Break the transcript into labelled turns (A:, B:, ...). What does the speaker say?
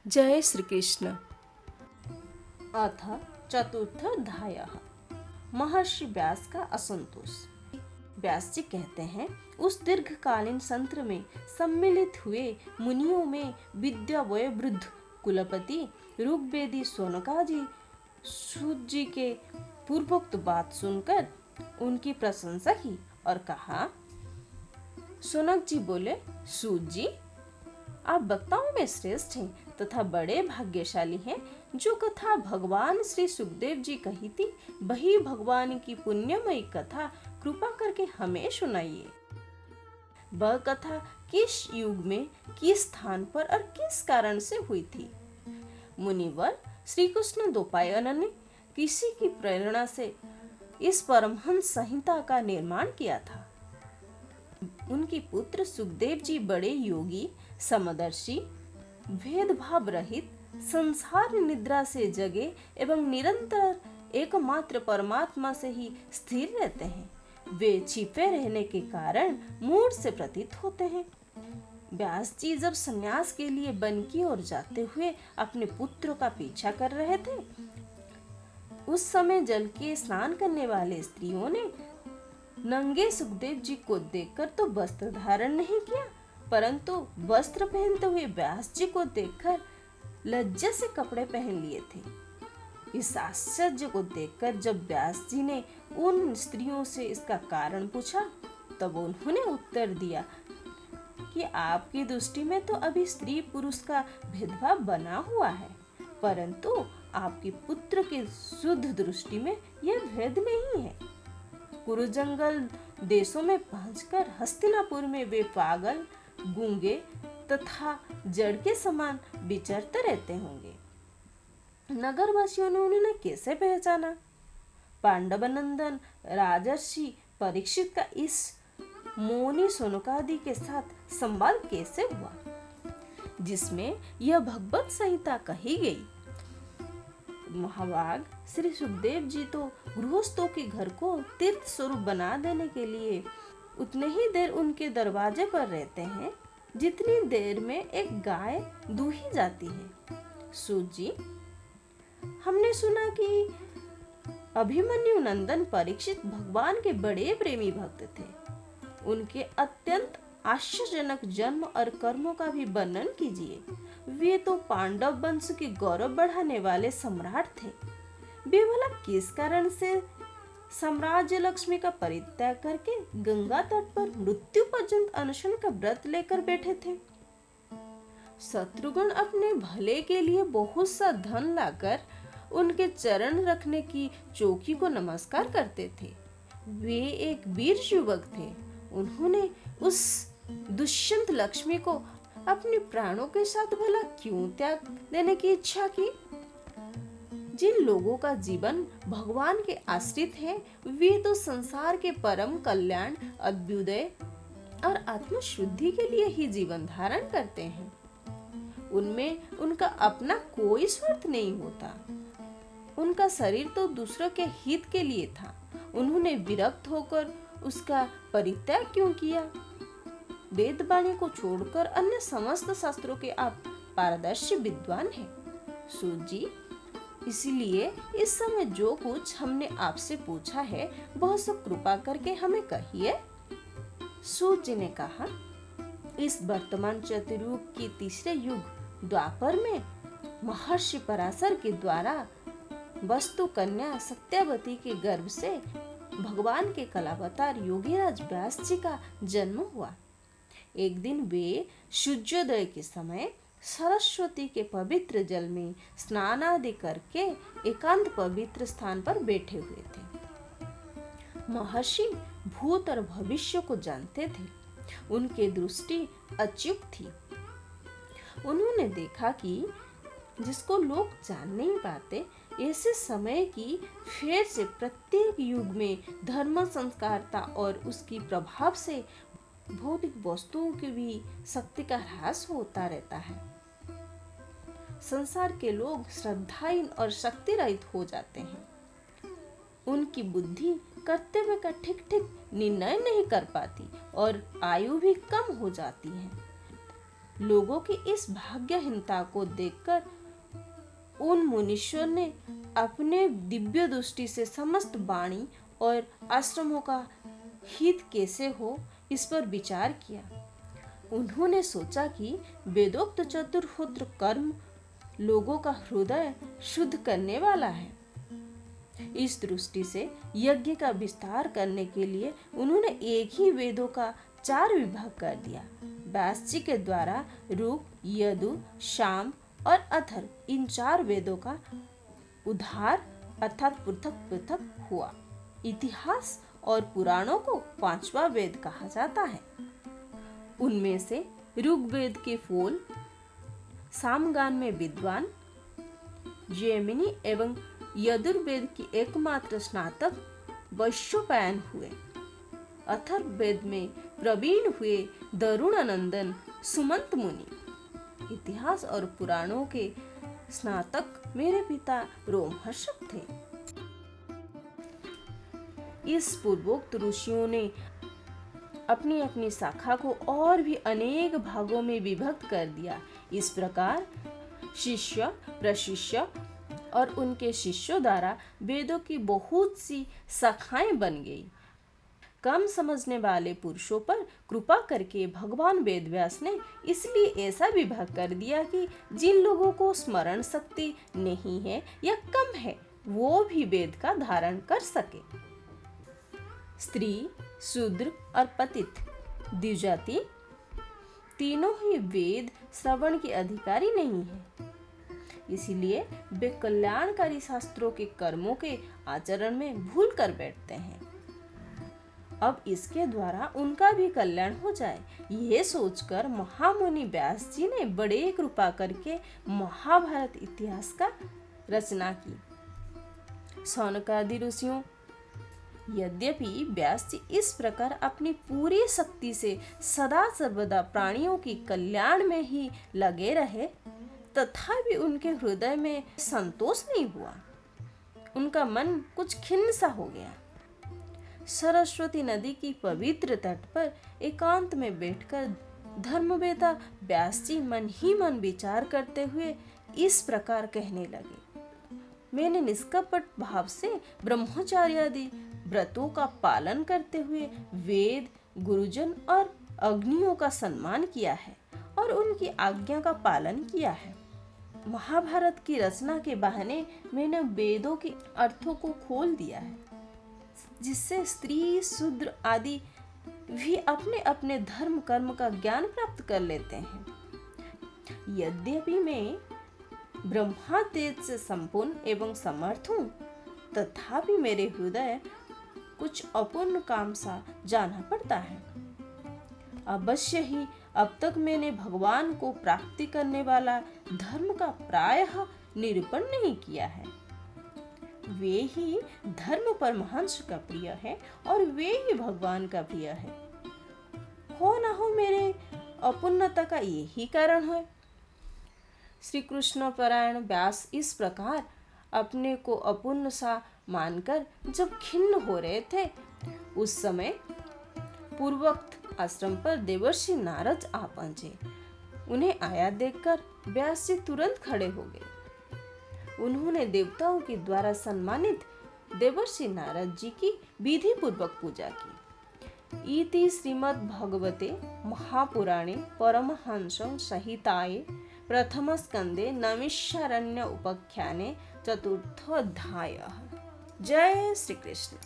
A: जय श्री कृष्ण।
B: अथ चतुर्थाध्यायः। महर्षि व्यास का असंतोष। व्यास जी कहते हैं, उस दीर्घकालीन सत्र में सम्मिलित हुए मुनियों में विद्या वयोवृद्ध कुलपति ऋग्वेदी सोनकाजी सूत जी के पूर्वोक्त बात सुनकर उनकी प्रशंसा की और कहा। सोनक जी बोले, सूत जी, आप वक्ताओं में श्रेष्ठ हैं तथा बड़े भाग्यशाली हैं। जो कथा भगवान श्री सुखदेव जी कही थी, वही भगवान की पुण्यमयी कथा कृपा करके हमें सुनाइए। वह कथा किस युग में, किस स्थान पर और किस कारण से हुई थी? मुनिवर श्री कृष्ण द्वैपायन ने किसी की प्रेरणा से इस परमहंस संहिता का निर्माण किया था। उनकी पुत्र सुखदेव जी बड़े योगी, समदर्शी, भेदभाव रहित, संसार निद्रा से जगे एवं निरंतर एकमात्र परमात्मा से ही स्थिर रहते हैं। वे छिपे रहने के कारण मूढ़ से प्रतीत होते हैं। व्यास जी जब संन्यास के लिए वन की ओर जाते हुए अपने पुत्र का पीछा कर रहे थे, उस समय जल के स्नान करने वाले स्त्रियों ने नंगे सुखदेव जी को देखकर तो वस्त्र धारण नहीं किया, परंतु वस्त्र पहनते हुए व्यास जी को देखकर लज्जा से कपड़े पहन लिए थे। इस आश्चर्य को देखकर जब व्यास जी ने उन स्त्रियों से इसका कारण पूछा, तब उन्होंने उत्तर दिया कि आपकी दृष्टि में तो अभी स्त्री पुरुष का भेदभाव बना हुआ है, परंतु आपके पुत्र के शुद्ध दृष्टि में यह भेद नहीं है। कुरुजंगल देशों में पहुंचकर हस्तिनापुर में वे पागल, गूंगे तथा जड़ के समान विचरते रहते होंगे। नगरवासियों ने उन्हें कैसे पहचाना? पांडवनंदन राजर्षि परीक्षित का इस मौनी सोनकादि के साथ संवाद कैसे हुआ, जिसमें यह भगवत संहिता कही गई? महाभाग श्री सुखदेव जी तो गृहस्थों के घर को तीर्थ स्वरूप बना देने के लिए उतने ही देर उनके दरवाजे पर रहते हैं जितनी देर में एक गाय दूही जाती है। सूत जी, हमने सुना कि अभिमन्यु नंदन परीक्षित भगवान के बड़े प्रेमी भक्त थे। उनके अत्यंत आश्चर्यजनक जन्म और कर्मों का भी वर्णन कीजिए। वे तो पांडव वंश के गौरव बढ़ाने वाले सम्राट थे। वे भला किस कारण से साम्राज्य लक्ष्मी का परित्याग करके गंगा तट पर मृत्यु पर्यंत अनशन का व्रत लेकर बैठे थे? शत्रुघ्न अपने भले के लिए बहुत सा धन लाकर उनके चरण रखने की चौकी को नमस्कार करते थे। वे एक वीर युवक थे। उन्होंने उस दुष्यंत लक्ष्मी को अपने प्राणों के साथ भला क्यों त्याग देने की इच्छा की? जिन लोगों का जीवन भगवान के आश्रित है, वे तो संसार के परम कल्याण, अभ्युदय और आत्मशुद्धि के लिए ही जीवन धारण करते हैं। उनमें उनका अपना कोई स्वार्थ नहीं होता। उनका शरीर तो दूसरों के हित के लिए था। उन्होंने विरक्त होकर उसका परित्याग क्यों किया? वेद वाणी को छोड़कर अन्य समस्त शास्त्रों के आप पारदर्शी विद्वान हैं। सूत जी, इसीलिए इस समय जो कुछ हमने आपसे पूछा है वह सब कृपा करके हमें कहिए। सूत जी ने कहा, इस वर्तमान चतुर्युग के तीसरे युग द्वापर में महर्षि पराशर के द्वारा वस्तु कन्या सत्यावती के गर्भ से भगवान के कलावतार योगीराज व्यास जी का जन्म हुआ। एक दिन वे सूर्योदय के समय सरस्वती के पवित्र जल में स्नान आदि करके एकांत पवित्र स्थान पर बैठे हुए थे। महर्षि भूत और भविष्य को जानते थे। उनकी दृष्टि अच्युत थी। उन्होंने देखा कि जिसको लोग जान नहीं पाते, ऐसे समय की फेर से प्रत्येक युग में धर्म संस्कारता और उसकी प्रभाव से भौतिक वस्तुओं की भी शक्ति का ह्रास होता रहता है। संसार के लोग श्रद्धाहीन और शक्ति रहित हो जाते हैं। उनकी बुद्धि कर्तव्य का ठीक ठीक निर्णय नहीं कर पाती और आयु भी कम हो जाती है। लोगों की इस भाग्यहीनता को देखकर उन मुनीश्वर ने अपने दिव्य दृष्टि से समस्त वाणी और आश्रमों का हित कैसे हो इस पर विचार किया। उन्होंने सोचा कि वेदोक्त चतुर्होत्र कर्म लोगों का हृदय शुद्ध करने वाला है। इस दृष्टि से यज्ञ का विस्तार करने के लिए उन्होंने एक ही वेदों का 4 विभाग कर दिया। व्यास जी के द्वारा ऋग, यजु, साम और अथर्व इन 4 वेदों का उद्धार अर्थात पृथक पृथक हुआ। इतिहास और पुराणों को 5वां वेद कहा जाता है। उनमें से ऋग्वेद के फूल, सामगान में विद्वान, जैमिनी एवं यजुर्वेद की एकमात्र स्नातक वैशंपायन हुए। अथर्ववेद में प्रवीण हुए दरुणानंदन सुमंत मुनि। इतिहास और पुराणों के स्नातक मेरे पिता रोमहर्षक थे। इस पूर्वोक्त ऋषियों ने अपनी अपनी शाखा को और भी अनेक भागों में विभक्त कर दिया। इस प्रकार शिष्य, प्रशिष्य और उनके शिष्यों द्वारा वेदों की बहुत सी शाखाएं बन गई। कम समझने वाले पुरुषों पर कृपा करके भगवान वेदव्यास ने इसलिए ऐसा विभाग कर दिया कि जिन लोगों को स्मरण शक्ति नहीं है या कम है वो भी वेद का धारण कर सके। स्त्री, शूद्र और पतित द्विजाति तीनों ही वेद श्रवण के अधिकारी नहीं है। इसीलिए वे कल्याणकारी शास्त्रों के कर्मों के आचरण में भूल कर बैठते हैं। अब इसके द्वारा उनका भी कल्याण हो जाए, यह सोचकर महामुनि व्यास जी ने बड़े कृपा करके महाभारत इतिहास का रचना की। शौनकादि ऋषियों यद्यपि व्यास जी इस प्रकार अपनी पूरी शक्ति से सदा सर्वदा प्राणियों की कल्याण में ही लगे रहे, तथापि उनके हृदय में संतोष नहीं हुआ। उनका मन कुछ खिन्न सा हो गया। सरस्वती नदी की पवित्र तट पर एकांत में बैठकर धर्मवेता व्यास जी मन ही मन विचार करते हुए इस प्रकार कहने लगे। मैंने निष्कपट भाव से ब्रह्मचार्य आदि व्रतों का पालन करते हुए वेद, गुरुजन और अग्नियों का सम्मान किया है और उनकी आज्ञा का पालन किया है। महाभारत की रचना के बहाने मैंने वेदों के अर्थों को खोल दिया है, जिससे स्त्री, शूद्र आदि भी अपने अपने धर्म कर्म का ज्ञान प्राप्त कर लेते हैं। यद्यपि मैं ब्रह्मा तेज से संपूर्ण एवं समर्थ हूँ, तथापि मेरे हृदय कुछ अपूर्ण काम सा जाना पड़ता है। अवश्य ही अब तक मैंने भगवान को प्राप्ति करने वाला धर्म का प्रायः निरूपण नहीं किया है। वे ही धर्म परमहंस का प्रिय है और वे ही भगवान का प्रिय है। हो न हो मेरे अपूर्णता का यही कारण है। श्री कृष्ण परायण व्यास इस प्रकार अपने को अपूर्ण सा मानकर जब खिन्न हो रहे थे, उस समय पूर्वोक्त आश्रम पर देवर्षि नारद आ पहुंचे। उन्हें आया देखकर व्यास जी तुरंत खड़े हो गए। उन्होंने देवताओं के द्वारा सम्मानित देवर्षि नारद जी की विधि पूर्वक पूजा की। इति श्रीमद् भगवते महापुराणे परमहंस संहिताये प्रथम स्कंदे नैमिषारण्य उपाख्याने 4th अध्यायः। जय श्री कृष्ण।